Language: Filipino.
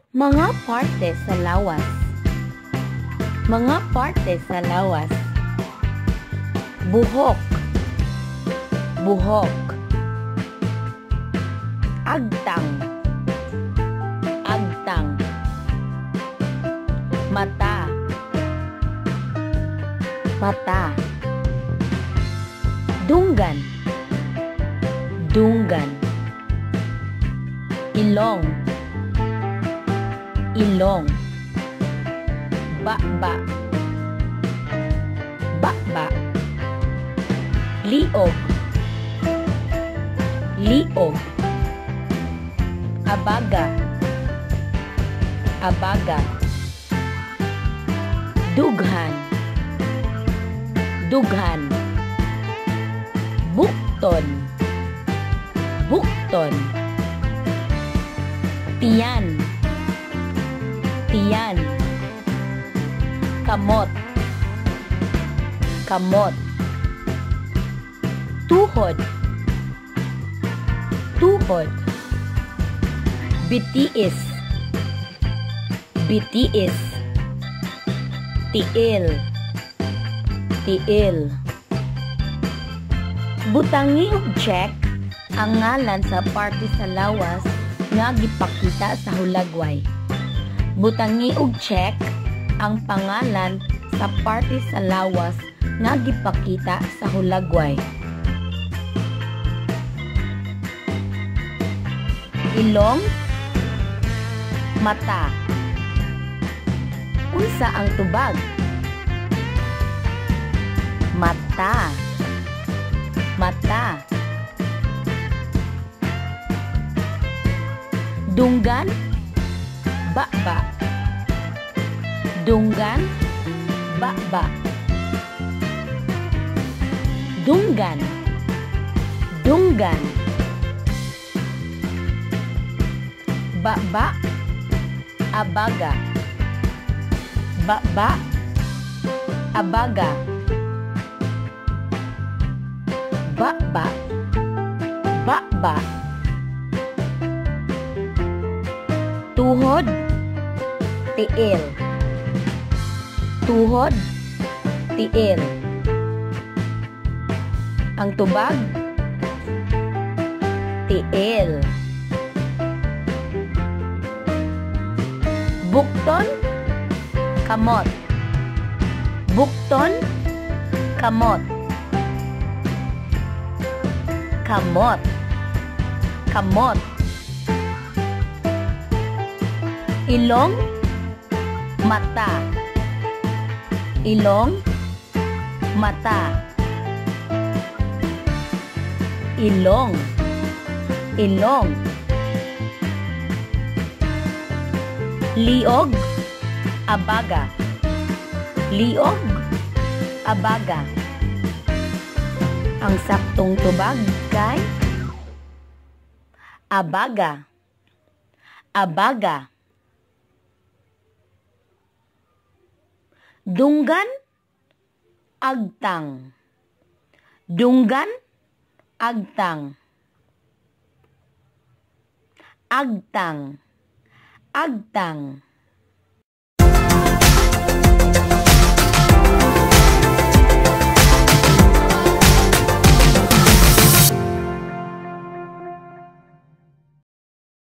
Mga parte sa lawas. Mga parte sa lawas. Buhok. Buhok. Agtang. Agtang. Mata. Mata. Dunggan. Dunggan. Ilong. Ilong. Bakba. Bakba. Liog. Liog. Abaga. Abaga. Dughan. Dughan. Bukton. Bukton. Tiyan. Tiyan. Kamot. Kamot. Tuhod. Tuhod. Bitiis. Bitiis. Tiil. Tiil. Butangi og check ang ngalan sa parte sa lawas nga gipakita sa hulagway. Butangi og check ang pangalan sa parte sa lawas nga gipakita sa hulagway. Ilong. Mata. Unsa ang tubag? Mata. Mata. Dunggan. Bakba. Dunggan. Bakba. Dunggan. Dunggan. Bakba. Abaga. Bakba. Abaga. Bakba. Bakba. Tuhod. Tiil. Tuhod. Tiil. Ang tubag. Tiil. Bukton. Kamot. Bukton. Kamot. Kamot. Kamot. Ilong. Mata. Ilong. Mata. Ilong. Ilong. Liog. Abaga. Liog. Abaga. Ang saktong tubag kay abaga. Abaga. Dunggan. Agtang. Dunggan. Agtang. Agtang. Agtang.